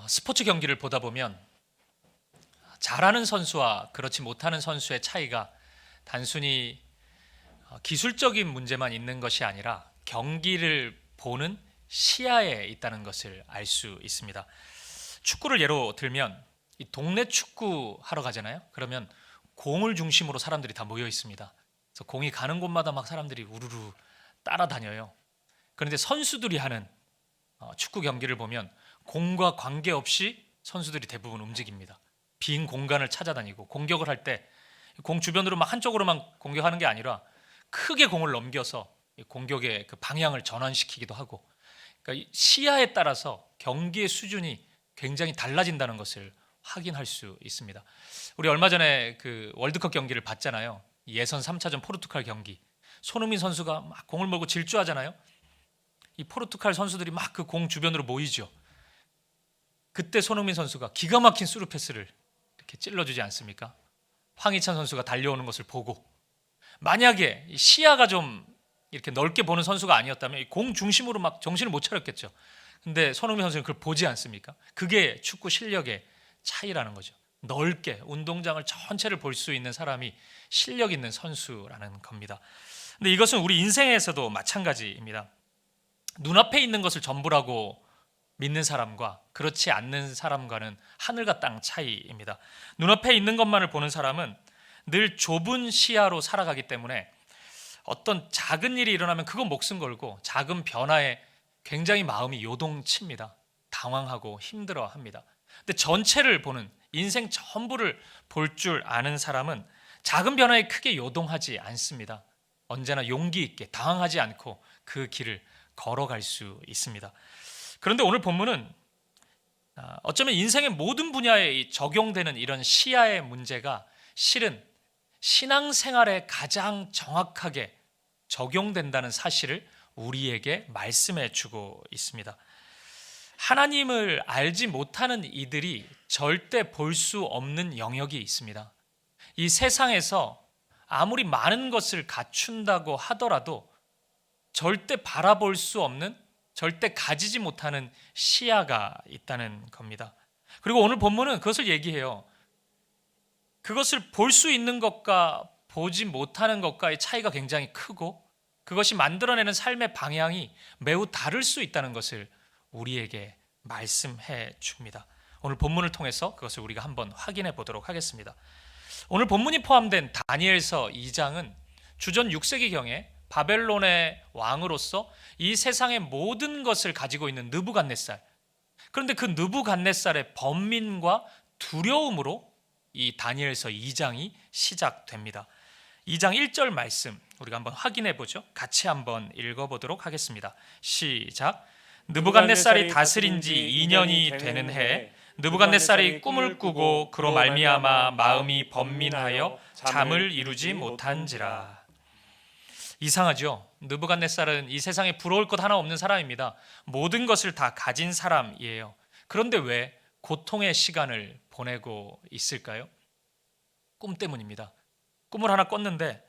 스포츠 경기를 보다 보면 잘하는 선수와 그렇지 못하는 선수의 차이가 단순히 기술적인 문제만 있는 것이 아니라 경기를 보는 시야에 있다는 것을 알 수 있습니다. 축구를 예로 들면 이 동네 축구 하러 가잖아요. 그러면 공을 중심으로 사람들이 다 모여 있습니다. 그래서 공이 가는 곳마다 막 사람들이 우르르 따라다녀요. 그런데 선수들이 하는 축구 경기를 보면 공과 관계없이 선수들이 대부분 움직입니다. 빈 공간을 찾아다니고 공격을 할 때 공 주변으로 막 한쪽으로만 공격하는 게 아니라 크게 공을 넘겨서 공격의 그 방향을 전환시키기도 하고, 그러니까 시야에 따라서 경기의 수준이 굉장히 달라진다는 것을 확인할 수 있습니다. 우리 얼마 전에 그 월드컵 경기를 봤잖아요. 예선 3차전 포르투갈 경기. 손흥민 선수가 막 공을 몰고 질주하잖아요. 이 포르투갈 선수들이 막 그 공 주변으로 모이죠. 그때 손흥민 선수가 기가 막힌 스루 패스를 이렇게 찔러주지 않습니까? 황희찬 선수가 달려오는 것을 보고, 만약에 시야가 좀 이렇게 넓게 보는 선수가 아니었다면 공 중심으로 막 정신을 못 차렸겠죠. 근데 손흥민 선수는 그걸 보지 않습니까? 그게 축구 실력의 차이라는 거죠. 넓게 운동장을 전체를 볼 수 있는 사람이 실력 있는 선수라는 겁니다. 근데 이것은 우리 인생에서도 마찬가지입니다. 눈앞에 있는 것을 전부라고 믿는 사람과 그렇지 않는 사람과는 하늘과 땅 차이입니다. 눈앞에 있는 것만을 보는 사람은 늘 좁은 시야로 살아가기 때문에 어떤 작은 일이 일어나면 그거 목숨 걸고 작은 변화에 굉장히 마음이 요동칩니다. 당황하고 힘들어합니다. 근데 전체를 보는, 인생 전부를 볼 줄 아는 사람은 작은 변화에 크게 요동하지 않습니다. 언제나 용기 있게 당황하지 않고 그 길을 걸어갈 수 있습니다. 그런데 오늘 본문은 어쩌면 인생의 모든 분야에 적용되는 이런 시야의 문제가 실은 신앙생활에 가장 정확하게 적용된다는 사실을 우리에게 말씀해 주고 있습니다. 하나님을 알지 못하는 이들이 절대 볼 수 없는 영역이 있습니다. 이 세상에서 아무리 많은 것을 갖춘다고 하더라도 절대 바라볼 수 없는, 절대 가지지 못하는 시야가 있다는 겁니다. 그리고 오늘 본문은 그것을 얘기해요. 그것을 볼 수 있는 것과 보지 못하는 것과의 차이가 굉장히 크고 그것이 만들어내는 삶의 방향이 매우 다를 수 있다는 것을 우리에게 말씀해 줍니다. 오늘 본문을 통해서 그것을 우리가 한번 확인해 보도록 하겠습니다. 오늘 본문이 포함된 다니엘서 2장은 주전 6세기경에 바벨론의 왕으로서 이 세상의 모든 것을 가지고 있는 느부갓네살, 그런데 그 느부갓네살의 번민과 두려움으로 이 다니엘서 2장이 시작됩니다. 2장 1절 말씀 우리가 한번 확인해 보죠. 같이 한번 읽어보도록 하겠습니다. 시작. 느부갓네살이 다스린 지 2년이 되는 해 느부갓네살이 꿈을 꾸고 그로 말미암아 마음이 번민하여 잠을 이루지 못한지라. 이상하죠? 느부갓네살은 이 세상에 부러울 것 하나 없는 사람입니다. 모든 것을 다 가진 사람이에요. 그런데 왜 고통의 시간을 보내고 있을까요? 꿈 때문입니다. 꿈을 하나 꿨는데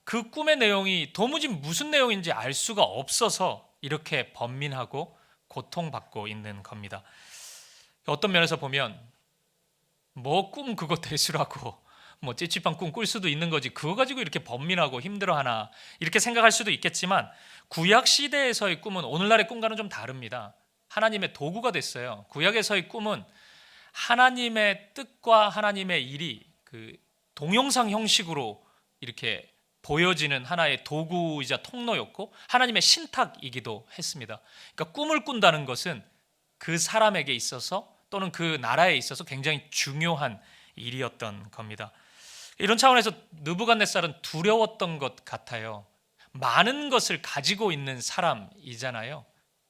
그 꿈의 내용이 도무지 무슨 내용인지 알 수가 없어서 이렇게 번민하고 고통받고 있는 겁니다. 어떤 면에서 보면 뭐 꿈 그거 대수라고 뭐 찌찌빵 꿈 꿀 수도 있는 거지 그거 가지고 이렇게 번민하고 힘들어하나 이렇게 생각할 수도 있겠지만 구약 시대에서의 꿈은 오늘날의 꿈과는 좀 다릅니다. 하나님의 도구가 됐어요. 구약에서의 꿈은 하나님의 뜻과 하나님의 일이 그 동영상 형식으로 이렇게 보여지는 하나의 도구이자 통로였고 하나님의 신탁이기도 했습니다. 그러니까 꿈을 꾼다는 것은 그 사람에게 있어서 또는 그 나라에 있어서 굉장히 중요한 일이었던 겁니다. 이런 차원에서 느부갓네살은 두려웠던 것 같아요. 많은 것을 가지고 있는 사람이잖아요.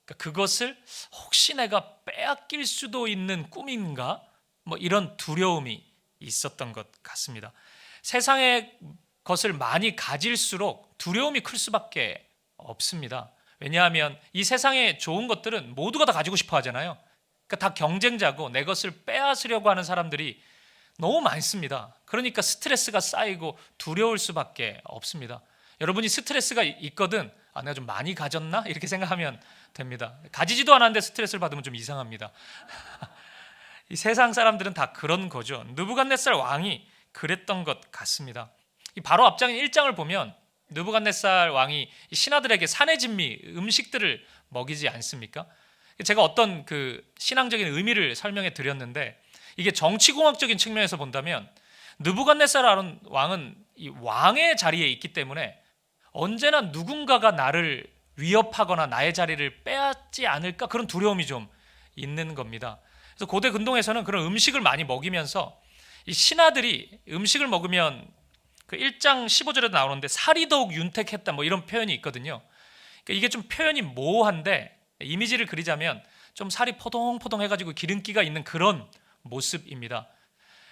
그러니까 그것을 혹시 내가 빼앗길 수도 있는 꿈인가? 뭐 이런 두려움이 있었던 것 같습니다. 세상의 것을 많이 가질수록 두려움이 클 수밖에 없습니다. 왜냐하면 이 세상의 좋은 것들은 모두가 다 가지고 싶어 하잖아요. 그러니까 다 경쟁자고 내 것을 빼앗으려고 하는 사람들이 너무 많습니다. 그러니까 스트레스가 쌓이고 두려울 수밖에 없습니다. 여러분이 스트레스가 있거든 내가 좀 많이 가졌나? 이렇게 생각하면 됩니다. 가지지도 않았는데 스트레스를 받으면 좀 이상합니다. 이 세상 사람들은 다 그런 거죠. 느부갓네살 왕이 그랬던 것 같습니다. 이 바로 앞장인 1장을 보면 느부갓네살 왕이 신하들에게 산의 진미 음식들을 먹이지 않습니까? 제가 어떤 그 신앙적인 의미를 설명해 드렸는데, 이게 정치공학적인 측면에서 본다면 느부갓네살 왕은 이 왕의 자리에 있기 때문에 언제나 누군가가 나를 위협하거나 나의 자리를 빼앗지 않을까, 그런 두려움이 좀 있는 겁니다. 그래서 고대 근동에서는 그런 음식을 많이 먹이면서 이 신하들이 음식을 먹으면 그 1장 15절에도 나오는데 살이 더욱 윤택했다, 뭐 이런 표현이 있거든요. 그러니까 이게 좀 표현이 모호한데 이미지를 그리자면 좀 살이 포동포동 해가지고 기름기가 있는 그런 모습입니다.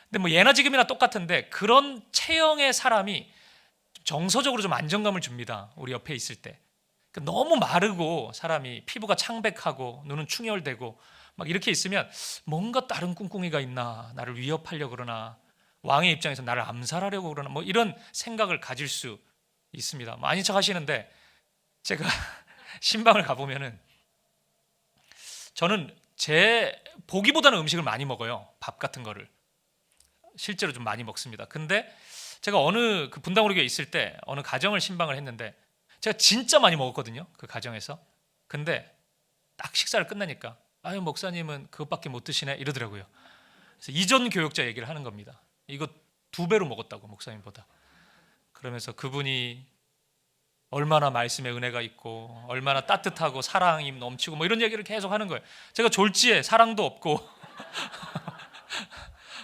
근데 뭐 예나 지금이나 똑같은데 그런 체형의 사람이 정서적으로 좀 안정감을 줍니다. 우리 옆에 있을 때. 그러니까 너무 마르고 사람이 피부가 창백하고 눈은 충혈되고 막 이렇게 있으면 뭔가 다른 꿍꿍이가 있나, 나를 위협하려고 그러나, 왕의 입장에서 나를 암살하려고 그러나, 뭐 이런 생각을 가질 수 있습니다. 뭐 아닌 척 하시는데 제가 신방을 가보면은 저는 제 보기보다는 음식을 많이 먹어요. 밥 같은 거를 실제로 좀 많이 먹습니다. 근데 제가 어느 그 분당우리교에 있을 때 어느 가정을 신방을 했는데 제가 진짜 많이 먹었거든요. 그 가정에서. 근데 딱 식사를 끝나니까 아유, 목사님은 그것밖에 못 드시네 이러더라고요. 그래서 이전 교역자 얘기를 하는 겁니다. 이거 2배로 먹었다고, 목사님보다. 그러면서 그분이 얼마나 말씀의 은혜가 있고 얼마나 따뜻하고 사랑이 넘치고 뭐 이런 얘기를 계속 하는 거예요. 제가 졸지에 사랑도 없고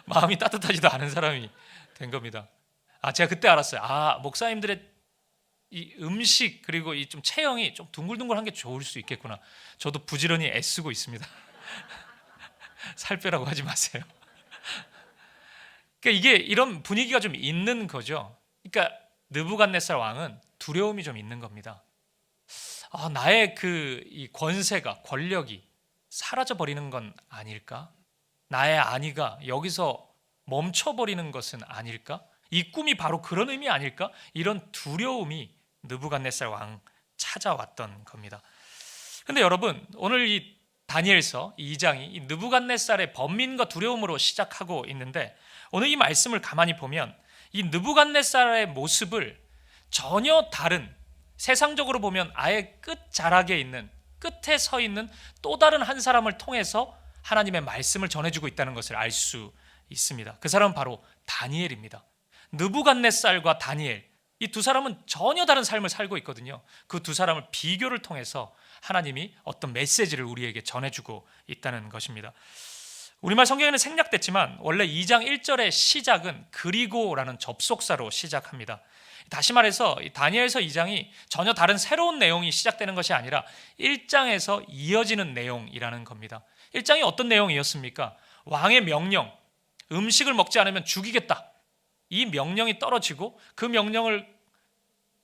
마음이 따뜻하지도 않은 사람이 된 겁니다. 제가 그때 알았어요. 목사님들의 이 음식 그리고 이 좀 체형이 좀 둥글둥글한 게 좋을 수 있겠구나. 저도 부지런히 애쓰고 있습니다. 살 빼라고 하지 마세요. 그러니까 이게 이런 분위기가 좀 있는 거죠. 그러니까 느부갓네살 왕은 두려움이 좀 있는 겁니다. 나의 이 권세가, 권력이 사라져 버리는 건 아닐까? 나의 안위가 여기서 멈춰 버리는 것은 아닐까? 이 꿈이 바로 그런 의미 아닐까? 이런 두려움이 느부갓네살 왕 찾아왔던 겁니다. 근데 여러분, 오늘 이 다니엘서 2장이 이 느부갓네살의 번민과 두려움으로 시작하고 있는데, 오늘 이 말씀을 가만히 보면 이 느부갓네살의 모습을 전혀 다른, 세상적으로 보면 아예 끝자락에 있는, 끝에 서 있는 또 다른 한 사람을 통해서 하나님의 말씀을 전해주고 있다는 것을 알 수 있습니다. 그 사람은 바로 다니엘입니다. 느부갓네살과 다니엘, 이 두 사람은 전혀 다른 삶을 살고 있거든요. 그 두 사람을 비교를 통해서 하나님이 어떤 메시지를 우리에게 전해주고 있다는 것입니다. 우리말 성경에는 생략됐지만 원래 2장 1절의 시작은 그리고라는 접속사로 시작합니다. 다시 말해서 다니엘서 2장이 전혀 다른 새로운 내용이 시작되는 것이 아니라 1장에서 이어지는 내용이라는 겁니다. 1장이 어떤 내용이었습니까? 왕의 명령, 음식을 먹지 않으면 죽이겠다. 이 명령이 떨어지고 그 명령을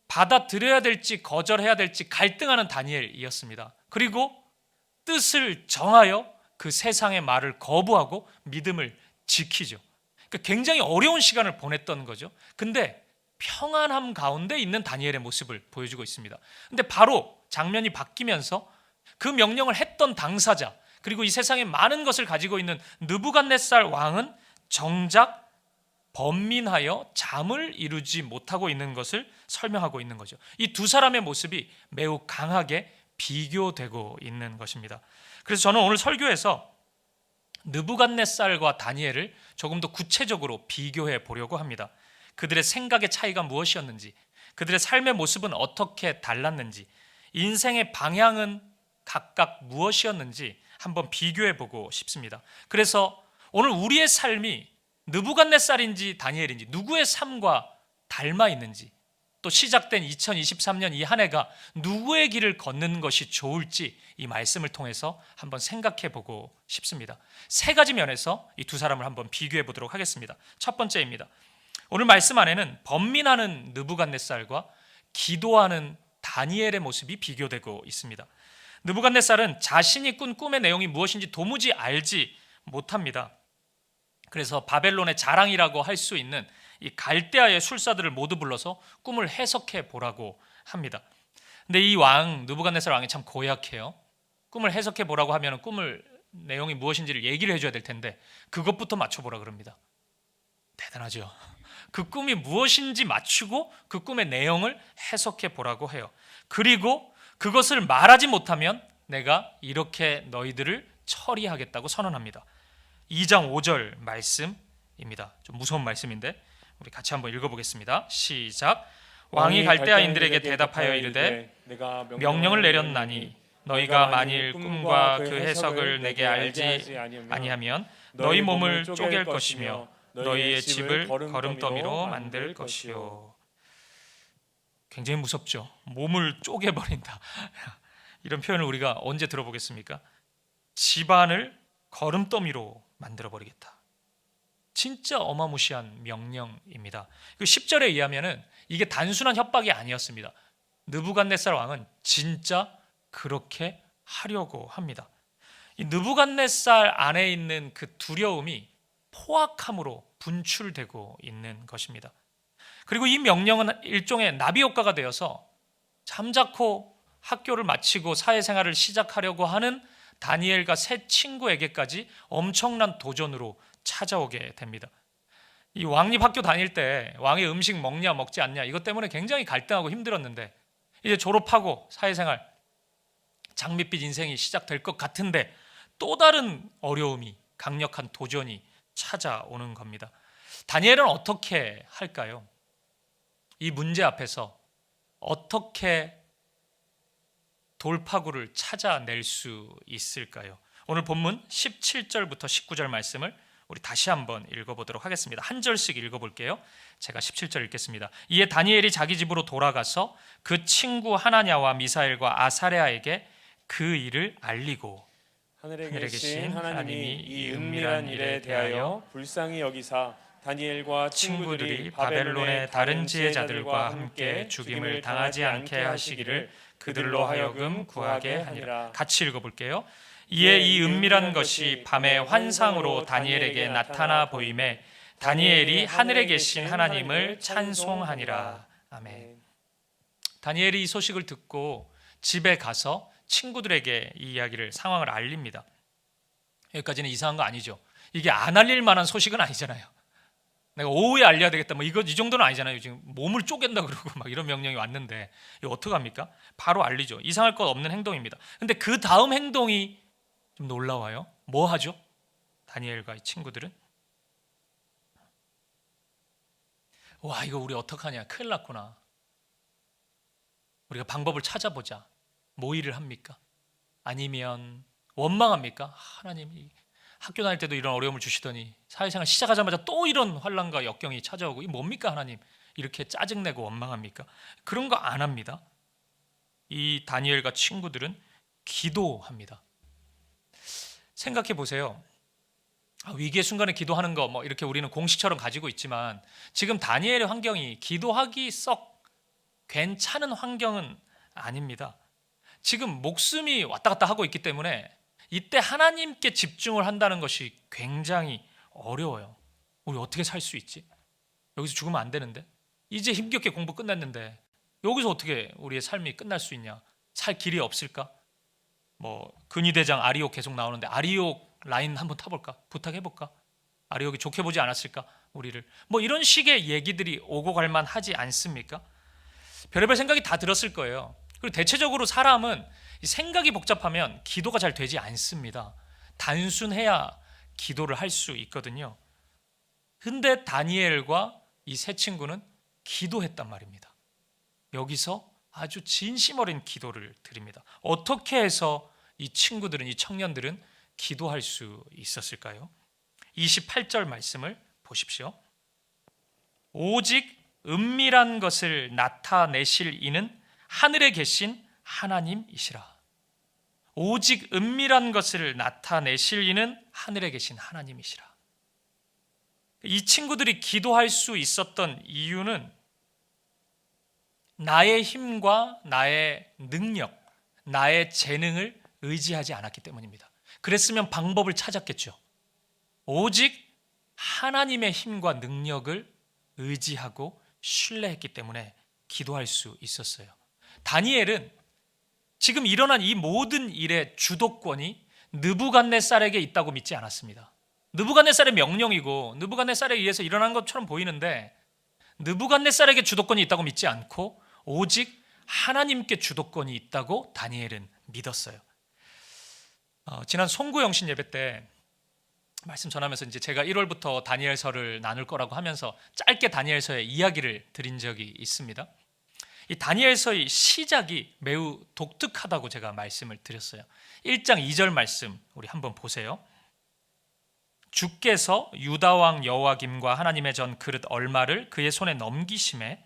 받아들여야 될지 거절해야 될지 갈등하는 다니엘이었습니다. 그리고 뜻을 정하여 그 세상의 말을 거부하고 믿음을 지키죠. 그러니까 굉장히 어려운 시간을 보냈던 거죠. 근데 평안함 가운데 있는 다니엘의 모습을 보여주고 있습니다. 근데 바로 장면이 바뀌면서 그 명령을 했던 당사자, 그리고 이 세상에 많은 것을 가지고 있는 느부갓네살 왕은 정작 번민하여 잠을 이루지 못하고 있는 것을 설명하고 있는 거죠. 이 두 사람의 모습이 매우 강하게 비교되고 있는 것입니다. 그래서 저는 오늘 설교에서 느부갓네살과 다니엘을 조금 더 구체적으로 비교해 보려고 합니다. 그들의 생각의 차이가 무엇이었는지, 그들의 삶의 모습은 어떻게 달랐는지, 인생의 방향은 각각 무엇이었는지 한번 비교해 보고 싶습니다. 그래서 오늘 우리의 삶이 느부갓네살인지 다니엘인지 누구의 삶과 닮아 있는지, 또 시작된 2023년 이 한 해가 누구의 길을 걷는 것이 좋을지 이 말씀을 통해서 한번 생각해 보고 싶습니다. 3가지 면에서 이 두 사람을 한번 비교해 보도록 하겠습니다. 첫 번째입니다. 오늘 말씀 안에는 번민하는 느부갓네살과 기도하는 다니엘의 모습이 비교되고 있습니다. 느부갓네살은 자신이 꾼 꿈의 내용이 무엇인지 도무지 알지 못합니다. 그래서 바벨론의 자랑이라고 할 수 있는 이 갈대아의 술사들을 모두 불러서 꿈을 해석해 보라고 합니다. 근데 이 왕 느부갓네살 왕이 참 고약해요. 꿈을 해석해 보라고 하면 꿈을 내용이 무엇인지를 얘기를 해줘야 될 텐데 그것부터 맞춰보라 그럽니다. 대단하죠. 그 꿈이 무엇인지 맞추고 그 꿈의 내용을 해석해 보라고 해요. 그리고 그것을 말하지 못하면 내가 이렇게 너희들을 처리하겠다고 선언합니다. 2장 5절 말씀입니다. 좀 무서운 말씀인데 우리 같이 한번 읽어보겠습니다. 시작. 왕이 갈대아인들에게 대답하여 이르되 내가 명령을 내렸나니 너희가 만일 꿈과 그 해석을 내게 알지 아니하면 너희 몸을 쪼갤 것이며 너희의 집을 거름더미로 만들 것이요. 굉장히 무섭죠. 몸을 쪼개버린다. 이런 표현을 우리가 언제 들어보겠습니까? 집안을 거름더미로 만들어버리겠다. 진짜 어마무시한 명령입니다. 10절에 의하면은 이게 단순한 협박이 아니었습니다. 느부갓네살 왕은 진짜 그렇게 하려고 합니다. 이 느부갓네살 안에 있는 그 두려움이 포악함으로 분출되고 있는 것입니다. 그리고 이 명령은 일종의 나비 효과가 되어서 잠자코 학교를 마치고 사회생활을 시작하려고 하는 다니엘과 세 친구에게까지 엄청난 도전으로 찾아오게 됩니다. 이 왕립 학교 다닐 때 왕의 음식 먹냐 먹지 않냐 이것 때문에 굉장히 갈등하고 힘들었는데 이제 졸업하고 사회생활 장밋빛 인생이 시작될 것 같은데 또 다른 어려움이 강력한 도전이 찾아오는 겁니다. 다니엘은 어떻게 할까요? 이 문제 앞에서 어떻게 돌파구를 찾아낼 수 있을까요? 오늘 본문 17절부터 19절 말씀을 우리 다시 한번 읽어보도록 하겠습니다. 한 절씩 읽어볼게요. 제가 17절 읽겠습니다. 이에 다니엘이 자기 집으로 돌아가서 그 친구 하나냐와 미사엘과 아사랴에게 그 일을 알리고 하늘에 계신 하나님이 이 은밀한 일에 대하여 불쌍히 여기사 다니엘과 친구들이 바벨론의 다른 지혜자들과 함께 죽임을 당하지 않게 하시기를 그들로 하여금 구하게 하니라. 같이 읽어볼게요. 이에 이 은밀한 것이 밤의 환상으로 다니엘에게 나타나 보임에 다니엘이 하늘에 계신 하나님을 찬송하니라. 아멘. 다니엘이 이 소식을 듣고 집에 가서 친구들에게 이 이야기를 상황을 알립니다. 여기까지는 이상한 거 아니죠. 이게 안 알릴 만한 소식은 아니잖아요. 내가 오후에 알려야 되겠다 뭐 이 정도는 아니잖아요. 지금 몸을 쪼갠다 그러고 막 이런 명령이 왔는데 이거 어떡합니까? 바로 알리죠. 이상할 것 없는 행동입니다. 근데 그 다음 행동이 좀 놀라워요. 뭐 하죠? 다니엘과 이 친구들은 와 이거 우리 어떡하냐, 큰일 났구나. 우리가 방법을 찾아보자. 뭐 일을 합니까? 아니면 원망합니까? 하나님이 학교 다닐 때도 이런 어려움을 주시더니 사회생활 시작하자마자 또 이런 환난과 역경이 찾아오고 이 뭡니까 하나님? 이렇게 짜증내고 원망합니까? 그런 거 안 합니다. 이 다니엘과 친구들은 기도합니다. 생각해 보세요. 위기의 순간에 기도하는 거 뭐 이렇게 우리는 공식처럼 가지고 있지만 지금 다니엘의 환경이 기도하기 썩 괜찮은 환경은 아닙니다. 지금 목숨이 왔다 갔다 하고 있기 때문에 이때 하나님께 집중을 한다는 것이 굉장히 어려워요. 우리 어떻게 살 수 있지? 여기서 죽으면 안 되는데 이제 힘겹게 공부 끝냈는데 여기서 어떻게 우리의 삶이 끝날 수 있냐? 살 길이 없을까? 뭐 근위대장 아리옥 계속 나오는데 아리옥 라인 한번 타볼까? 부탁해볼까? 아리옥이 좋게 보지 않았을까? 우리를 뭐 이런 식의 얘기들이 오고 갈만 하지 않습니까? 별의별 생각이 다 들었을 거예요. 그리고 대체적으로 사람은 생각이 복잡하면 기도가 잘 되지 않습니다. 단순해야 기도를 할 수 있거든요. 근데 다니엘과 이 세 친구는 기도했단 말입니다. 여기서 아주 진심 어린 기도를 드립니다. 어떻게 해서 이 친구들은, 이 청년들은 기도할 수 있었을까요? 28절 말씀을 보십시오. 오직 은밀한 것을 나타내실 이는 하늘에 계신 하나님이시라. 오직 은밀한 것을 나타내실 이는 하늘에 계신 하나님이시라. 이 친구들이 기도할 수 있었던 이유는 나의 힘과 나의 능력, 나의 재능을 의지하지 않았기 때문입니다. 그랬으면 방법을 찾았겠죠. 오직 하나님의 힘과 능력을 의지하고 신뢰했기 때문에 기도할 수 있었어요. 다니엘은 지금 일어난 이 모든 일의 주도권이 느부갓네살에게 있다고 믿지 않았습니다. 느부갓네살의 명령이고 느부갓네살에 의해서 일어난 것처럼 보이는데 느부갓네살에게 주도권이 있다고 믿지 않고 오직 하나님께 주도권이 있다고 다니엘은 믿었어요. 지난 송구영신 예배 때 말씀 전하면서 이제 제가 1월부터 다니엘서를 나눌 거라고 하면서 짧게 다니엘서의 이야기를 드린 적이 있습니다. 이 다니엘서의 시작이 매우 독특하다고 제가 말씀을 드렸어요. 1장 2절 말씀 우리 한번 보세요. 주께서 유다 왕 여호야김과 하나님의 전 그릇 얼마를 그의 손에 넘기심에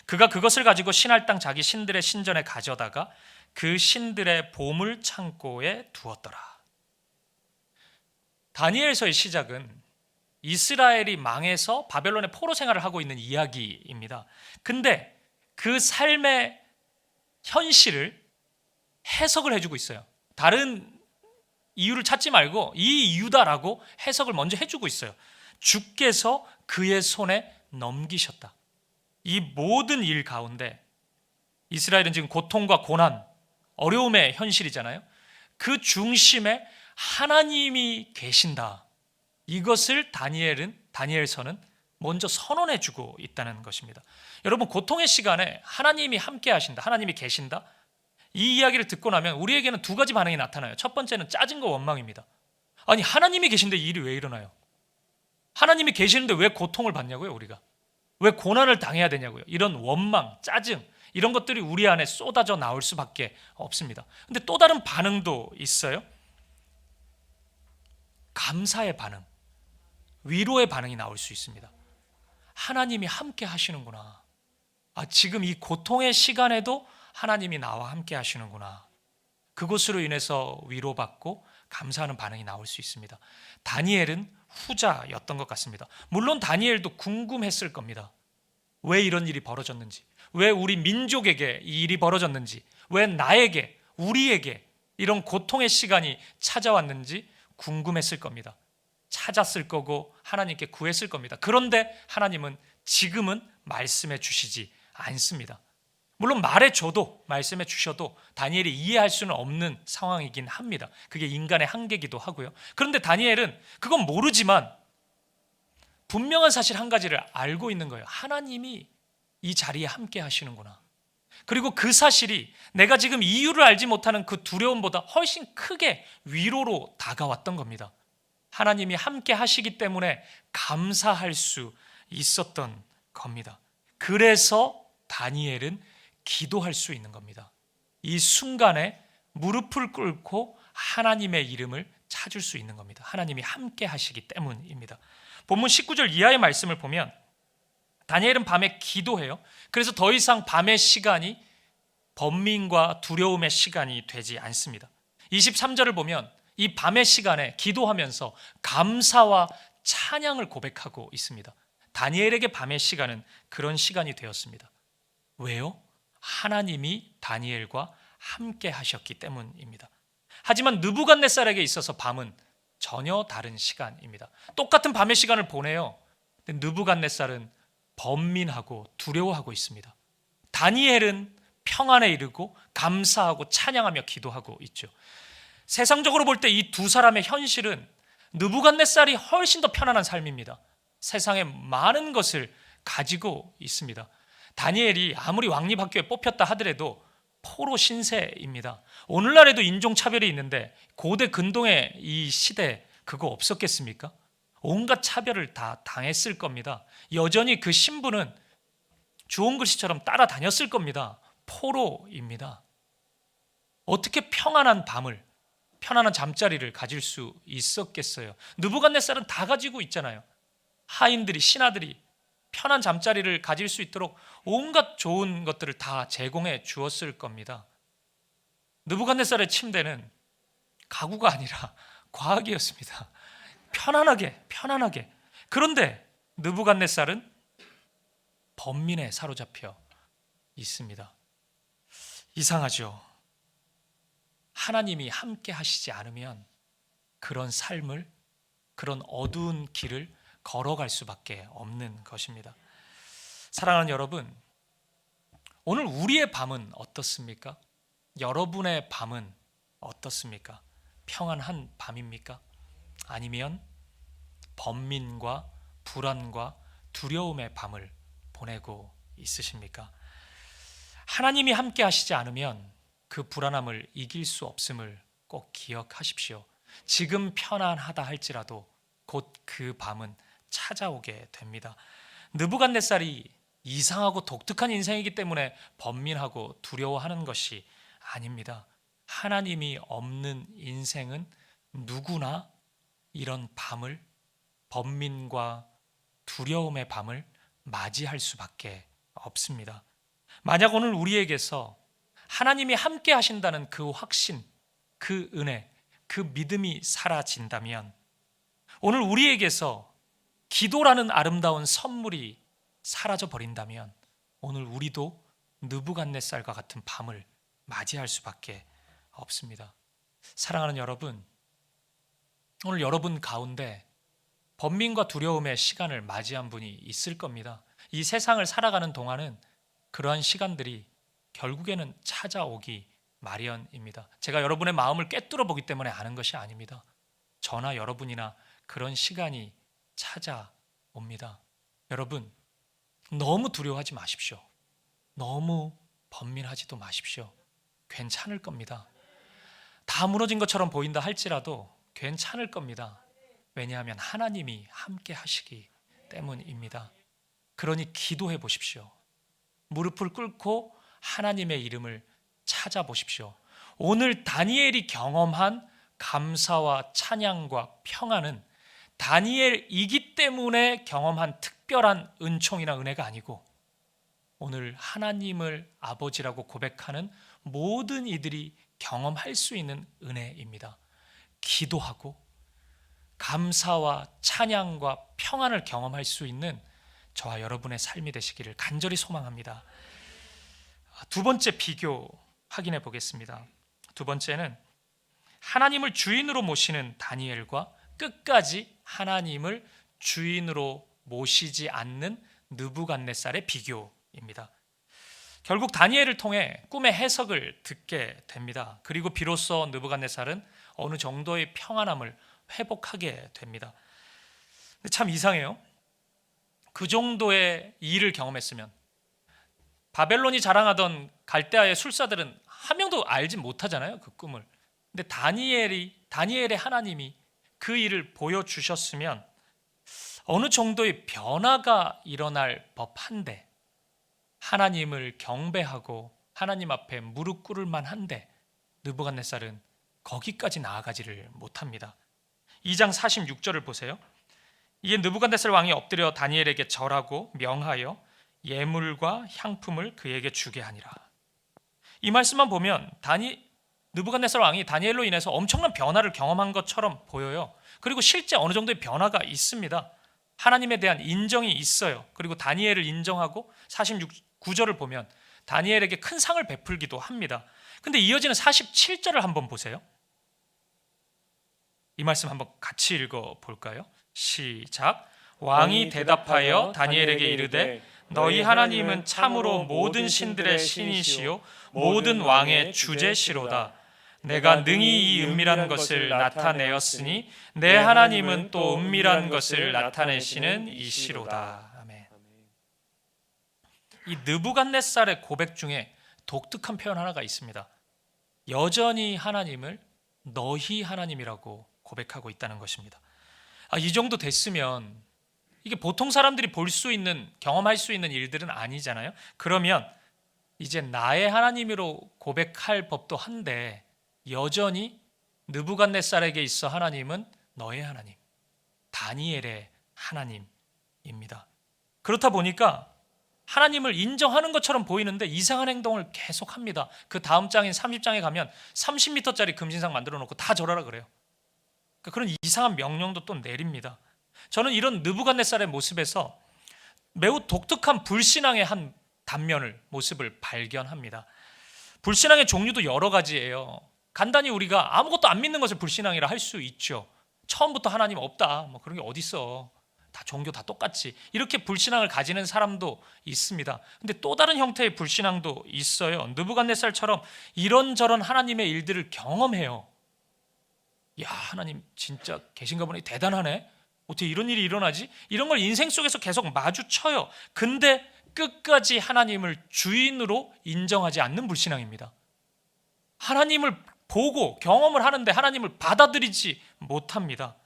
그가 그것을 가지고 신할 땅 자기 신들의 신전에 가져다가 그 신들의 보물 창고에 두었더라. 다니엘서의 시작은 이스라엘이 망해서 바벨론의 포로 생활을 하고 있는 이야기입니다. 근데 그 삶의 현실을 해석을 해주고 있어요. 다른 이유를 찾지 말고 이 이유다라고 해석을 먼저 해주고 있어요. 주께서 그의 손에 넘기셨다. 이 모든 일 가운데 이스라엘은 지금 고통과 고난, 어려움의 현실이잖아요. 그 중심에 하나님이 계신다. 이것을 다니엘서는 먼저 선언해주고 있다는 것입니다. 여러분, 고통의 시간에 하나님이 함께 하신다, 하나님이 계신다, 이 이야기를 듣고 나면 우리에게는 두 가지 반응이 나타나요. 첫 번째는 짜증과 원망입니다. 아니, 하나님이 계신데 이 일이 왜 일어나요? 하나님이 계시는데 왜 고통을 받냐고요, 우리가? 왜 고난을 당해야 되냐고요? 이런 원망, 짜증, 이런 것들이 우리 안에 쏟아져 나올 수밖에 없습니다. 근데 또 다른 반응도 있어요. 감사의 반응, 위로의 반응이 나올 수 있습니다. 하나님이 함께 하시는구나. 지금 이 고통의 시간에도 하나님이 나와 함께 하시는구나. 그것으로 인해서 위로받고 감사하는 반응이 나올 수 있습니다. 다니엘은 후자였던 것 같습니다. 물론 다니엘도 궁금했을 겁니다. 왜 이런 일이 벌어졌는지, 왜 우리 민족에게 이 일이 벌어졌는지, 왜 나에게, 우리에게 이런 고통의 시간이 찾아왔는지 궁금했을 겁니다. 찾았을 거고 하나님께 구했을 겁니다. 그런데 하나님은 지금은 말씀해 주시지 않습니다. 물론 말해줘도, 말씀해 주셔도 다니엘이 이해할 수는 없는 상황이긴 합니다. 그게 인간의 한계이기도 하고요. 그런데 다니엘은 그건 모르지만 분명한 사실 한 가지를 알고 있는 거예요. 하나님이 이 자리에 함께 하시는구나. 그리고 그 사실이 내가 지금 이유를 알지 못하는 그 두려움보다 훨씬 크게 위로로 다가왔던 겁니다. 하나님이 함께 하시기 때문에 감사할 수 있었던 겁니다. 그래서 다니엘은 기도할 수 있는 겁니다. 이 순간에 무릎을 꿇고 하나님의 이름을 찾을 수 있는 겁니다. 하나님이 함께 하시기 때문입니다. 본문 19절 이하의 말씀을 보면 다니엘은 밤에 기도해요. 그래서 더 이상 밤의 시간이 번민과 두려움의 시간이 되지 않습니다. 23절을 보면 이 밤의 시간에 기도하면서 감사와 찬양을 고백하고 있습니다. 다니엘에게 밤의 시간은 그런 시간이 되었습니다. 왜요? 하나님이 다니엘과 함께 하셨기 때문입니다. 하지만 느부갓네살에게 있어서 밤은 전혀 다른 시간입니다. 똑같은 밤의 시간을 보내요. 근데 느부갓네살은 번민하고 두려워하고 있습니다. 다니엘은 평안에 이르고 감사하고 찬양하며 기도하고 있죠. 세상적으로 볼 때 이 두 사람의 현실은 느부갓네살이 훨씬 더 편안한 삶입니다. 세상에 많은 것을 가지고 있습니다. 다니엘이 아무리 왕립학교에 뽑혔다 하더라도 포로 신세입니다. 오늘날에도 인종차별이 있는데 고대 근동의 이 시대 그거 없었겠습니까? 온갖 차별을 다 당했을 겁니다. 여전히 그 신분은 주홍 글씨처럼 따라다녔을 겁니다. 포로입니다. 어떻게 평안한 밤을, 편안한 잠자리를 가질 수 있었겠어요? 느부갓네살은 다 가지고 있잖아요. 하인들이, 신하들이 편한 잠자리를 가질 수 있도록 온갖 좋은 것들을 다 제공해 주었을 겁니다. 느부갓네살의 침대는 가구가 아니라 과학이었습니다. 편안하게. 그런데 느부갓네살은 번민에 사로잡혀 있습니다. 이상하죠? 하나님이 함께 하시지 않으면 그런 삶을, 그런 어두운 길을 걸어갈 수밖에 없는 것입니다. 사랑하는 여러분, 오늘 우리의 밤은 어떻습니까? 여러분의 밤은 어떻습니까? 평안한 밤입니까? 아니면 번민과 불안과 두려움의 밤을 보내고 있으십니까? 하나님이 함께 하시지 않으면 그 불안함을 이길 수 없음을 꼭 기억하십시오. 지금 편안하다 할지라도 곧 그 밤은 찾아오게 됩니다. 느부갓네살이 이상하고 독특한 인생이기 때문에 번민하고 두려워하는 것이 아닙니다. 하나님이 없는 인생은 누구나 이런 밤을, 번민과 두려움의 밤을 맞이할 수밖에 없습니다. 만약 오늘 우리에게서 하나님이 함께 하신다는 그 확신, 그 은혜, 그 믿음이 사라진다면, 오늘 우리에게서 기도라는 아름다운 선물이 사라져 버린다면, 오늘 우리도 느부갓네살과 같은 밤을 맞이할 수밖에 없습니다. 사랑하는 여러분, 오늘 여러분 가운데 번민과 두려움의 시간을 맞이한 분이 있을 겁니다. 이 세상을 살아가는 동안은 그러한 시간들이 결국에는 찾아오기 마련입니다. 제가 여러분의 마음을 꿰뚫어 보기 때문에 아는 것이 아닙니다. 저나 여러분이나 그런 시간이 찾아옵니다. 여러분, 너무 두려워하지 마십시오. 너무 번민하지도 마십시오. 괜찮을 겁니다. 다 무너진 것처럼 보인다 할지라도 괜찮을 겁니다. 왜냐하면 하나님이 함께 하시기 때문입니다. 그러니 기도해 보십시오. 무릎을 꿇고 하나님의 이름을 찾아보십시오. 오늘 다니엘이 경험한 감사와 찬양과 평안은 다니엘이기 때문에 경험한 특별한 은총이나 은혜가 아니고, 오늘 하나님을 아버지라고 고백하는 모든 이들이 경험할 수 있는 은혜입니다. 기도하고 감사와 찬양과 평안을 경험할 수 있는 저와 여러분의 삶이 되시기를 간절히 소망합니다. 두 번째 비교 확인해 보겠습니다. 두 번째는 하나님을 주인으로 모시는 다니엘과 끝까지 하나님을 주인으로 모시지 않는 느부갓네살의 비교입니다. 결국 다니엘을 통해 꿈의 해석을 듣게 됩니다. 그리고 비로소 느부갓네살은 어느 정도의 평안함을 회복하게 됩니다. 근데 참 이상해요. 그 정도의 일을 경험했으면 바벨론이 자랑하던 갈대아의 술사들은 한 명도 알지 못하잖아요, 그 꿈을. 근데 다니엘의 하나님이 그 일을 보여주셨으면 어느 정도의 변화가 일어날 법한데, 하나님을 경배하고 하나님 앞에 무릎 꿇을 만한데 느부갓네살은 거기까지 나아가지를 못합니다. 2장 46절을 보세요. 이에 느부갓네살 왕이 엎드려 다니엘에게 절하고 명하여 예물과 향품을 그에게 주게 하니라. 이 말씀만 보면 느부갓네살 왕이 다니엘로 인해서 엄청난 변화를 경험한 것처럼 보여요. 그리고 실제 어느 정도의 변화가 있습니다. 하나님에 대한 인정이 있어요. 그리고 다니엘을 인정하고 46구절을 보면 다니엘에게 큰 상을 베풀기도 합니다. 근데 이어지는 47절을 한번 보세요. 이 말씀 한번 같이 읽어볼까요? 시작. 왕이 대답하여 다니엘에게 이르되 너희 하나님은 참으로 모든 신들의 신이시요 모든 왕의 주제시로다. 내가 능히 이 은밀한 것을 나타내었으니 내 하나님은 또 은밀한 것을 나타내시는 이시로다. 아멘. 이 느부갓네살의 고백 중에 독특한 표현 하나가 있습니다. 여전히 하나님을 너희 하나님이라고 고백하고 있다는 것입니다. 이 정도 됐으면 이게 보통 사람들이 볼 수 있는, 경험할 수 있는 일들은 아니잖아요. 그러면 이제 나의 하나님으로 고백할 법도 한데, 여전히 느부갓네살에게 있어 하나님은 너의 하나님, 다니엘의 하나님입니다. 그렇다 보니까 하나님을 인정하는 것처럼 보이는데 이상한 행동을 계속합니다. 그 다음 장인 30장에 가면 30m짜리 금신상 만들어 놓고 다 절하라 그래요. 그런 이상한 명령도 또 내립니다. 저는 이런 느부갓네살의 모습에서 매우 독특한 불신앙의 한 단면을, 모습을 발견합니다. 불신앙의 종류도 여러 가지예요. 간단히 우리가 아무것도 안 믿는 것을 불신앙이라 할 수 있죠. 처음부터 하나님 없다, 뭐 그런 게 어딨어, 다 종교 다 똑같지, 이렇게 불신앙을 가지는 사람도 있습니다. 근데 또 다른 형태의 불신앙도 있어요. 느부갓네살처럼 이런저런 하나님의 일들을 경험해요. 야, 하나님 진짜 계신가 보네. 대단하네. 어떻게 이런 일이 일어나지? 이런 걸 인생 속에서 계속 마주쳐요. 근데 끝까지 하나님을 주인으로 인정하지 않는 불신앙입니다. 하나님을 보고 경험을 하는데 하나님을 받아들이지 못합니다.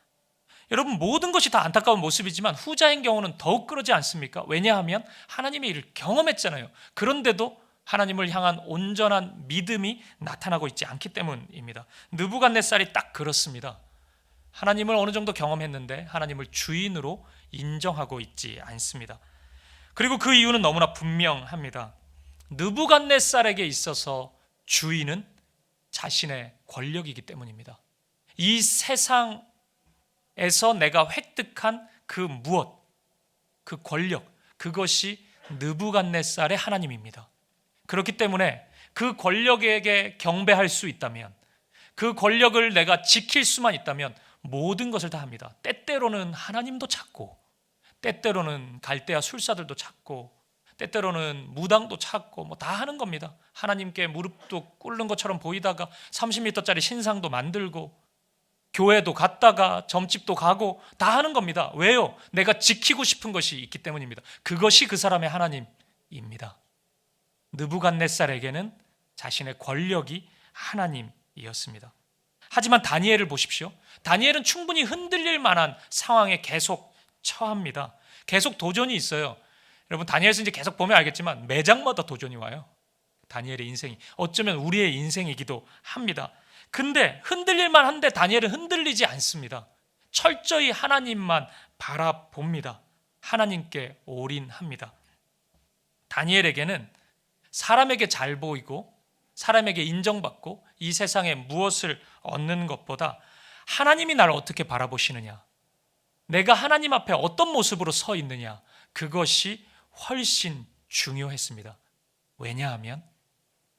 여러분, 모든 것이 다 안타까운 모습이지만 후자인 경우는 더욱 그러지 않습니까? 왜냐하면 하나님의 일을 경험했잖아요. 그런데도 하나님을 향한 온전한 믿음이 나타나고 있지 않기 때문입니다. 느부갓네살이 딱 그렇습니다. 하나님을 어느 정도 경험했는데 하나님을 주인으로 인정하고 있지 않습니다. 그리고 그 이유는 너무나 분명합니다. 느부갓네살에게 있어서 주인은 자신의 권력이기 때문입니다. 이 세상에서 내가 획득한 그 무엇, 그 권력, 그것이 느부갓네살의 하나님입니다. 그렇기 때문에 그 권력에게 경배할 수 있다면, 그 권력을 내가 지킬 수만 있다면 모든 것을 다 합니다. 때때로는 하나님도 찾고, 때때로는 갈대아 술사들도 찾고, 때때로는 무당도 찾고 뭐 다 하는 겁니다. 하나님께 무릎도 꿇는 것처럼 보이다가 30m짜리 신상도 만들고, 교회도 갔다가 점집도 가고 다 하는 겁니다. 왜요? 내가 지키고 싶은 것이 있기 때문입니다. 그것이 그 사람의 하나님입니다. 느부갓네살에게는 자신의 권력이 하나님이었습니다. 하지만 다니엘을 보십시오. 다니엘은 충분히 흔들릴 만한 상황에 계속 처합니다. 계속 도전이 있어요. 여러분, 다니엘서 이제 계속 보면 알겠지만 매장마다 도전이 와요. 다니엘의 인생이 어쩌면 우리의 인생이기도 합니다. 근데 흔들릴 만한데 다니엘은 흔들리지 않습니다. 철저히 하나님만 바라봅니다. 하나님께 올인합니다. 다니엘에게는 사람에게 잘 보이고 사람에게 인정받고 이 세상에 무엇을 얻는 것보다 하나님이 나를 어떻게 바라보시느냐, 내가 하나님 앞에 어떤 모습으로 서 있느냐, 그것이 훨씬 중요했습니다. 왜냐하면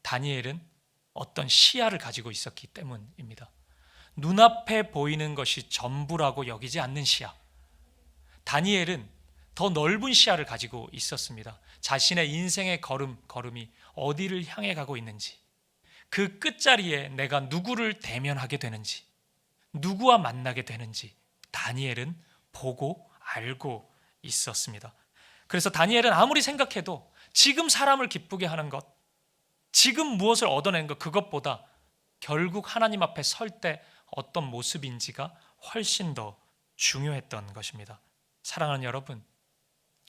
다니엘은 어떤 시야를 가지고 있었기 때문입니다. 눈앞에 보이는 것이 전부라고 여기지 않는 시야. 다니엘은 더 넓은 시야를 가지고 있었습니다. 자신의 인생의 걸음이 어디를 향해 가고 있는지, 그 끝자리에 내가 누구를 대면하게 되는지, 누구와 만나게 되는지 다니엘은 보고 알고 있었습니다. 그래서 다니엘은 아무리 생각해도 지금 사람을 기쁘게 하는 것, 지금 무엇을 얻어낸 것, 그것보다 결국 하나님 앞에 설 때 어떤 모습인지가 훨씬 더 중요했던 것입니다. 사랑하는 여러분,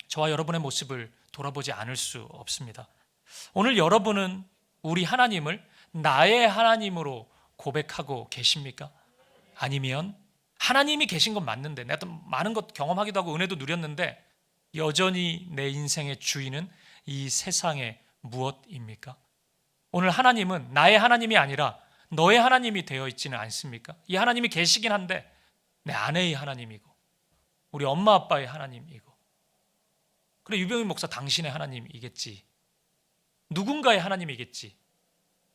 저와 여러분의 모습을 돌아보지 않을 수 없습니다. 오늘 여러분은 우리 하나님을 나의 하나님으로 고백하고 계십니까? 아니면 하나님이 계신 건 맞는데 내가 또 많은 것 경험하기도 하고 은혜도 누렸는데 여전히 내 인생의 주인은 이 세상의 무엇입니까? 오늘 하나님은 나의 하나님이 아니라 너의 하나님이 되어 있지는 않습니까? 이 하나님이 계시긴 한데 내 아내의 하나님이고 우리 엄마 아빠의 하나님이고, 그래 유병민 목사 당신의 하나님이겠지, 누군가의 하나님이겠지.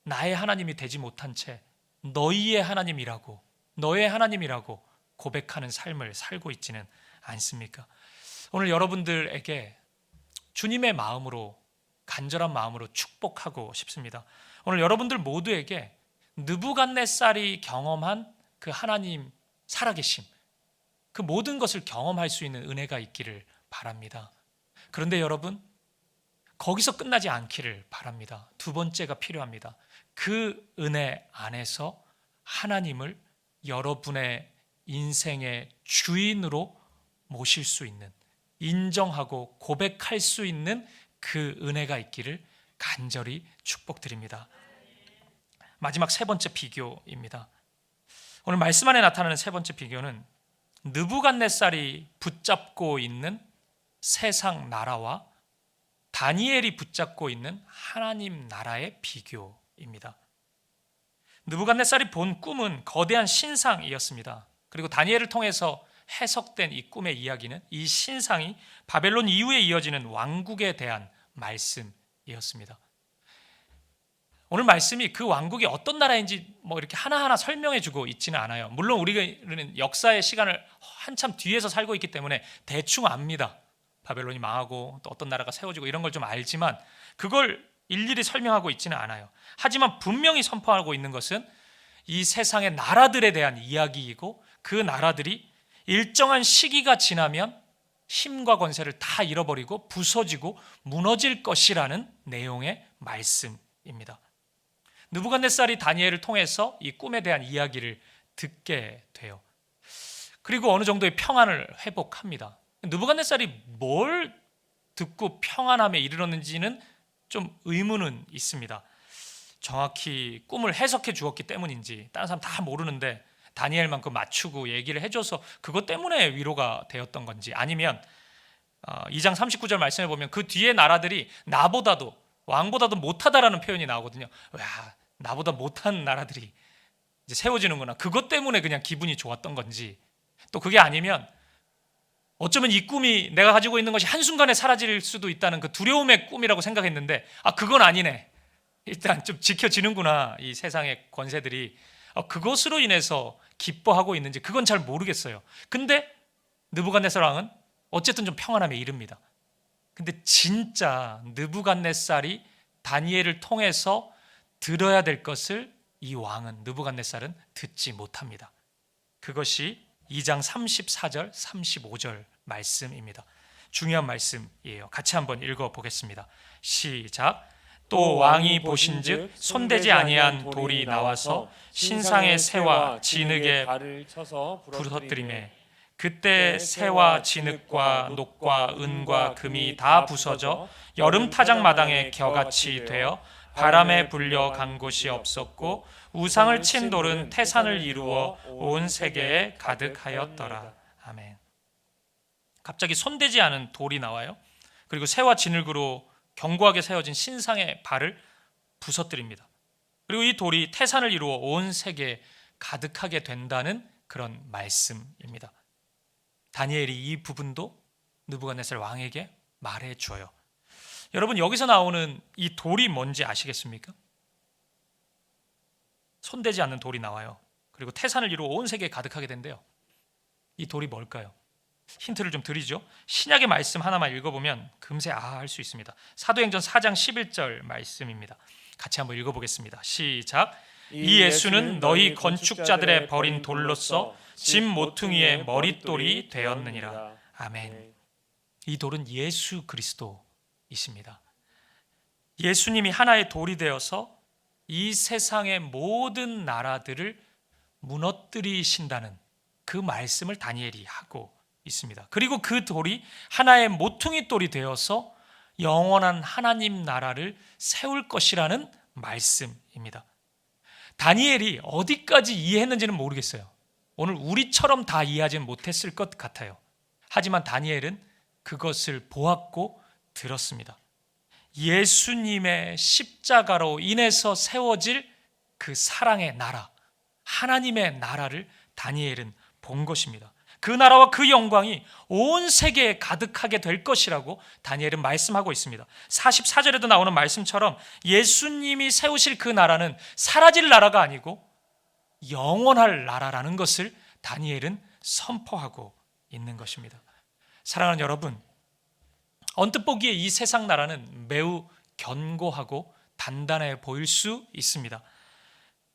나의 하나님이 되지 못한 채 너희의 하나님이라고, 너의 하나님이라고 고백하는 삶을 살고 있지는 않습니까? 오늘 여러분들에게 주님의 마음으로, 간절한 마음으로 축복하고 싶습니다. 오늘 여러분들 모두에게 느부갓네살이 경험한 그 하나님 살아계심, 그 모든 것을 경험할 수 있는 은혜가 있기를 바랍니다. 그런데 여러분, 거기서 끝나지 않기를 바랍니다. 두 번째가 필요합니다. 그 은혜 안에서 하나님을 여러분의 인생의 주인으로 모실 수 있는, 인정하고 고백할 수 있는 그 은혜가 있기를 간절히 축복드립니다. 마지막 세 번째 비교입니다. 오늘 말씀 안에 나타나는 세 번째 비교는 느부갓네살이 붙잡고 있는 세상 나라와 다니엘이 붙잡고 있는 하나님 나라의 비교입니다. 느부갓네살이 본 꿈은 거대한 신상이었습니다. 그리고 다니엘을 통해서 해석된 이 꿈의 이야기는 이 신상이 바벨론 이후에 이어지는 왕국에 대한 말씀이었습니다. 오늘 말씀이 그 왕국이 어떤 나라인지 뭐 이렇게 하나하나 설명해 주고 있지는 않아요. 물론 우리는 역사의 시간을 한참 뒤에서 살고 있기 때문에 대충 압니다. 바벨론이 망하고 또 어떤 나라가 세워지고 이런 걸 좀 알지만 그걸 일일이 설명하고 있지는 않아요. 하지만 분명히 선포하고 있는 것은 이 세상의 나라들에 대한 이야기이고 그 나라들이 일정한 시기가 지나면 힘과 권세를 다 잃어버리고 부서지고 무너질 것이라는 내용의 말씀입니다. 느부갓네살이 다니엘을 통해서 이 꿈에 대한 이야기를 듣게 돼요. 그리고 어느 정도의 평안을 회복합니다. 느부갓네살이 뭘 듣고 평안함에 이르렀는지는 좀 의문은 있습니다. 정확히 꿈을 해석해 주었기 때문인지 다른 사람 다 모르는데 다니엘만큼 맞추고 얘기를 해줘서 그것 때문에 위로가 되었던 건지, 아니면 2장 39절 말씀해 보면 그 뒤에 나라들이 나보다도 왕보다도 못하다라는 표현이 나오거든요. 와, 나보다 못한 나라들이 이제 세워지는구나. 그것 때문에 그냥 기분이 좋았던 건지, 또 그게 아니면 어쩌면 이 꿈이 내가 가지고 있는 것이 한순간에 사라질 수도 있다는 그 두려움의 꿈이라고 생각했는데 그건 아니네. 일단 좀 지켜지는구나. 이 세상의 권세들이 그것으로 인해서 기뻐하고 있는지 그건 잘 모르겠어요. 근데 느부갓네살 왕은 어쨌든 좀 평안함에 이릅니다. 근데 진짜 느부갓네살이 다니엘을 통해서 들어야 될 것을 이 왕은, 느부갓네살은 듣지 못합니다. 그것이 2장 34절 35절 말씀입니다. 중요한 말씀이에요. 같이 한번 읽어보겠습니다. 시작. 또 왕이 보신즉 손대지 아니한 돌이 나와서 신상의 새와 진흙의 발을 쳐서 부서뜨리매 그때 새와 진흙과 녹과 은과 금이 다 부서져 여름 타작 마당에 겨같이 되어 바람에 불려 간 곳이 없었고 우상을 친 돌은 태산을 이루어 온 세계에 가득하였더라. 아멘. 갑자기 손대지 않은 돌이 나와요. 그리고 새와 진흙으로 견고하게 세워진 신상의 발을 부서뜨립니다. 그리고 이 돌이 태산을 이루어 온 세계에 가득하게 된다는 그런 말씀입니다. 다니엘이 이 부분도 느부갓네살 왕에게 말해 줘요. 여러분, 여기서 나오는 이 돌이 뭔지 아시겠습니까? 손대지 않는 돌이 나와요. 그리고 태산을 이루어 온 세계에 가득하게 된대요. 이 돌이 뭘까요? 힌트를 좀 드리죠. 신약의 말씀 하나만 읽어보면 금세 할 수 있습니다. 사도행전 4장 11절 말씀입니다. 같이 한번 읽어보겠습니다. 시작. 이 예수는 너희 건축자들의 버린 돌로서 집 모퉁이의 머릿돌이 되었느니라. 아멘. 이 돌은 예수 그리스도이십니다. 예수님이 하나의 돌이 되어서 이 세상의 모든 나라들을 무너뜨리신다는 그 말씀을 다니엘이 하고 있습니다. 그리고 그 돌이 하나의 모퉁이 돌이 되어서 영원한 하나님 나라를 세울 것이라는 말씀입니다. 다니엘이 어디까지 이해했는지는 모르겠어요. 오늘 우리처럼 다 이해하지는 못했을 것 같아요. 하지만 다니엘은 그것을 보았고 들었습니다. 예수님의 십자가로 인해서 세워질 그 사랑의 나라, 하나님의 나라를 다니엘은 본 것입니다. 그 나라와 그 영광이 온 세계에 가득하게 될 것이라고 다니엘은 말씀하고 있습니다. 44절에도 나오는 말씀처럼 예수님이 세우실 그 나라는 사라질 나라가 아니고 영원할 나라라는 것을 다니엘은 선포하고 있는 것입니다. 사랑하는 여러분, 언뜻 보기에 이 세상 나라는 매우 견고하고 단단해 보일 수 있습니다.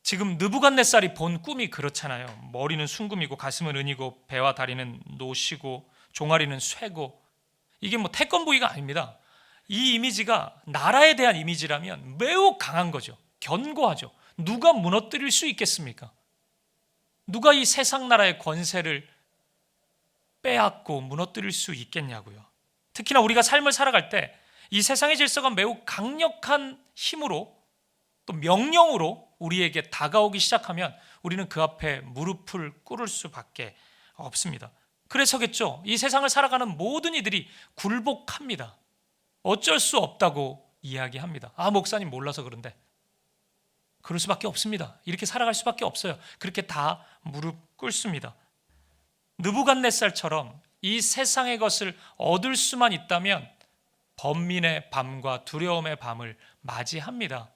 지금 느부갓네살이 본 꿈이 그렇잖아요. 머리는 순금이고 가슴은 은이고 배와 다리는 노시고 종아리는 쇠고, 이게 태권 부위가 아닙니다. 이 이미지가 나라에 대한 이미지라면 매우 강한 거죠. 견고하죠. 누가 무너뜨릴 수 있겠습니까? 누가 이 세상 나라의 권세를 빼앗고 무너뜨릴 수 있겠냐고요. 특히나 우리가 삶을 살아갈 때 이 세상의 질서가 매우 강력한 힘으로 또 명령으로 우리에게 다가오기 시작하면 우리는 그 앞에 무릎을 꿇을 수밖에 없습니다. 그래서겠죠. 이 세상을 살아가는 모든 이들이 굴복합니다. 어쩔 수 없다고 이야기합니다. 목사님 몰라서 그런데. 그럴 수밖에 없습니다. 이렇게 살아갈 수밖에 없어요. 그렇게 다 무릎 꿇습니다. 느부갓네살처럼 이 세상의 것을 얻을 수만 있다면 번민의 밤과 두려움의 밤을 맞이합니다.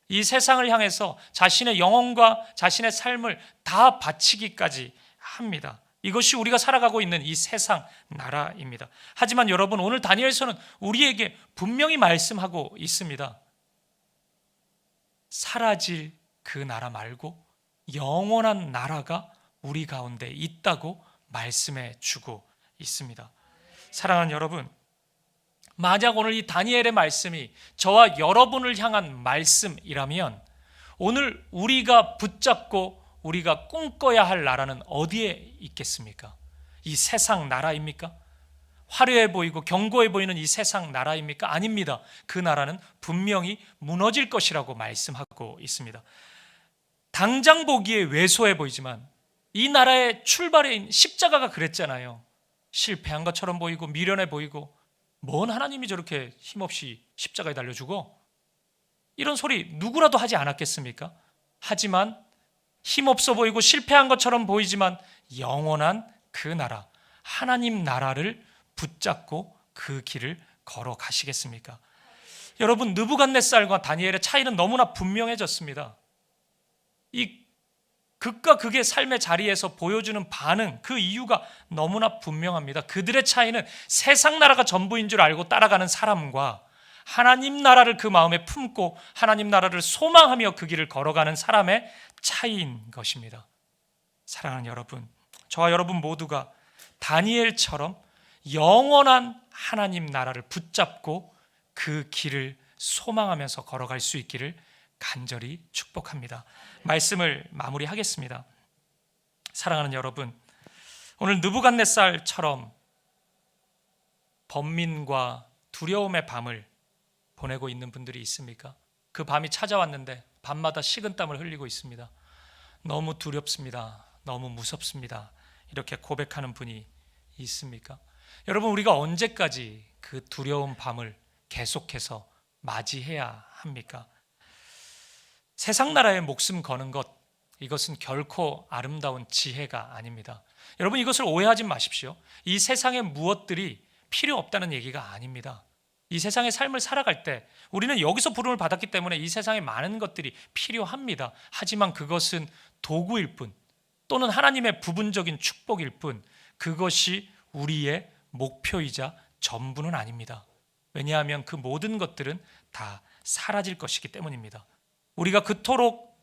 이 세상을 향해서 자신의 영혼과 자신의 삶을 다 바치기까지 합니다. 이것이 우리가 살아가고 있는 이 세상 나라입니다. 하지만 여러분, 오늘 다니엘서는 우리에게 분명히 말씀하고 있습니다. 사라질 그 나라 말고 영원한 나라가 우리 가운데 있다고 말씀해 주고 있습니다. 사랑하는 여러분, 만약 오늘 이 다니엘의 말씀이 저와 여러분을 향한 말씀이라면 오늘 우리가 붙잡고 우리가 꿈꿔야 할 나라는 어디에 있겠습니까? 이 세상 나라입니까? 화려해 보이고 견고해 보이는 이 세상 나라입니까? 아닙니다. 그 나라는 분명히 무너질 것이라고 말씀하고 있습니다. 당장 보기에 왜소해 보이지만 이 나라의 출발인 십자가가 그랬잖아요. 실패한 것처럼 보이고 미련해 보이고, 뭔 하나님이 저렇게 힘없이 십자가에 달려 죽어? 이런 소리 누구라도 하지 않았겠습니까? 하지만 힘없어 보이고 실패한 것처럼 보이지만 영원한 그 나라, 하나님 나라를 붙잡고 그 길을 걸어가시겠습니까? 여러분, 느부갓네살과 다니엘의 차이는 너무나 분명해졌습니다. 이 극과 극의 삶의 자리에서 보여주는 반응, 그 이유가 너무나 분명합니다. 그들의 차이는 세상 나라가 전부인 줄 알고 따라가는 사람과 하나님 나라를 그 마음에 품고 하나님 나라를 소망하며 그 길을 걸어가는 사람의 차이인 것입니다. 사랑하는 여러분, 저와 여러분 모두가 다니엘처럼 영원한 하나님 나라를 붙잡고 그 길을 소망하면서 걸어갈 수 있기를 간절히 축복합니다. 말씀을 마무리하겠습니다. 사랑하는 여러분, 오늘 느부갓네살처럼 번민과 두려움의 밤을 보내고 있는 분들이 있습니까? 그 밤이 찾아왔는데 밤마다 식은땀을 흘리고 있습니다. 너무 두렵습니다. 너무 무섭습니다. 이렇게 고백하는 분이 있습니까? 여러분, 우리가 언제까지 그 두려운 밤을 계속해서 맞이해야 합니까? 세상 나라에 목숨 거는 것, 이것은 결코 아름다운 지혜가 아닙니다. 여러분, 이것을 오해하지 마십시오. 이 세상의 무엇들이 필요 없다는 얘기가 아닙니다. 이 세상의 삶을 살아갈 때 우리는 여기서 부름을 받았기 때문에 이 세상에 많은 것들이 필요합니다. 하지만 그것은 도구일 뿐, 또는 하나님의 부분적인 축복일 뿐, 그것이 우리의 목표이자 전부는 아닙니다. 왜냐하면 그 모든 것들은 다 사라질 것이기 때문입니다. 우리가 그토록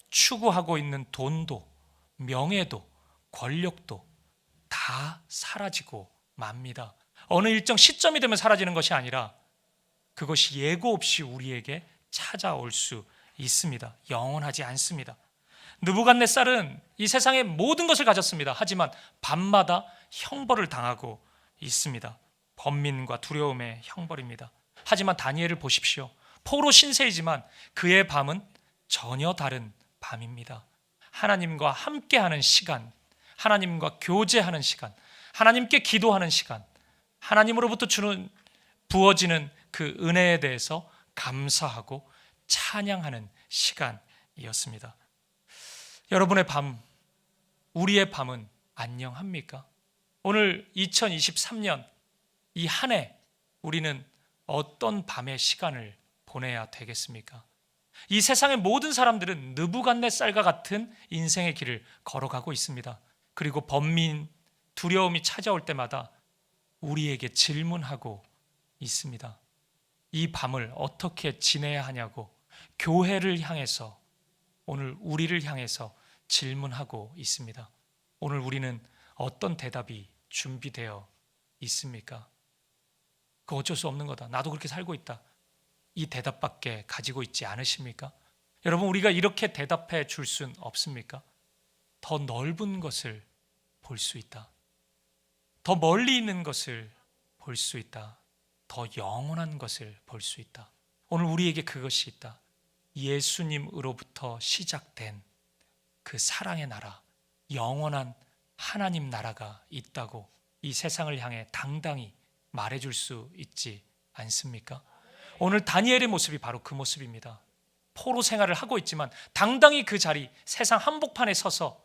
추구하고 있는 돈도, 명예도, 권력도 다 사라지고 맙니다. 어느 일정 시점이 되면 사라지는 것이 아니라 그것이 예고 없이 우리에게 찾아올 수 있습니다. 영원하지 않습니다. 느부갓네살은 이 세상의 모든 것을 가졌습니다. 하지만 밤마다 형벌을 당하고 있습니다. 번민과 두려움의 형벌입니다. 하지만 다니엘을 보십시오. 포로 신세이지만 그의 밤은 전혀 다른 밤입니다. 하나님과 함께하는 시간, 하나님과 교제하는 시간, 하나님께 기도하는 시간, 하나님으로부터 부어지는 그 은혜에 대해서 감사하고 찬양하는 시간이었습니다. 여러분의 밤, 우리의 밤은 안녕합니까? 오늘 2023년 이 한 해 우리는 어떤 밤의 시간을 보내야 되겠습니까? 이 세상의 모든 사람들은 느부갓네살과 같은 인생의 길을 걸어가고 있습니다. 그리고 번민, 두려움이 찾아올 때마다 우리에게 질문하고 있습니다. 이 밤을 어떻게 지내야 하냐고 교회를 향해서, 오늘 우리를 향해서 질문하고 있습니다. 오늘 우리는 어떤 대답이 준비되어 있습니까? 그 어쩔 수 없는 거다. 나도 그렇게 살고 있다. 이 대답밖에 가지고 있지 않으십니까? 여러분, 우리가 이렇게 대답해 줄 순 없습니까? 더 넓은 것을 볼 수 있다. 더 멀리 있는 것을 볼 수 있다. 더 영원한 것을 볼 수 있다. 오늘 우리에게 그것이 있다. 예수님으로부터 시작된 그 사랑의 나라, 영원한 하나님 나라가 있다고 이 세상을 향해 당당히 말해줄 수 있지 않습니까? 오늘 다니엘의 모습이 바로 그 모습입니다. 포로 생활을 하고 있지만 당당히 그 자리, 세상 한복판에 서서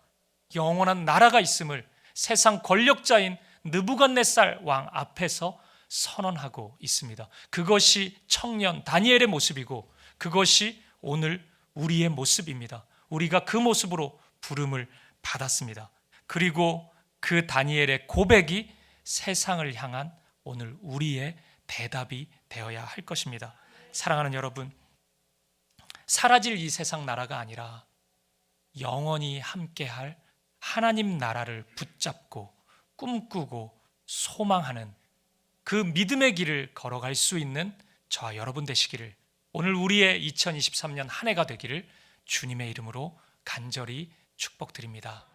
영원한 나라가 있음을 세상 권력자인 느부갓네살 왕 앞에서 선언하고 있습니다. 그것이 청년 다니엘의 모습이고 그것이 오늘 우리의 모습입니다. 우리가 그 모습으로 부름을 받았습니다. 그리고 그 다니엘의 고백이 세상을 향한 오늘 우리의 대답이 되어야 할 것입니다. 사랑하는 여러분, 사라질 이 세상 나라가 아니라 영원히 함께할 하나님 나라를 붙잡고 꿈꾸고 소망하는 그 믿음의 길을 걸어갈 수 있는 저와 여러분 되시기를, 오늘 우리의 2023년 한 해가 되기를 주님의 이름으로 간절히 축복드립니다.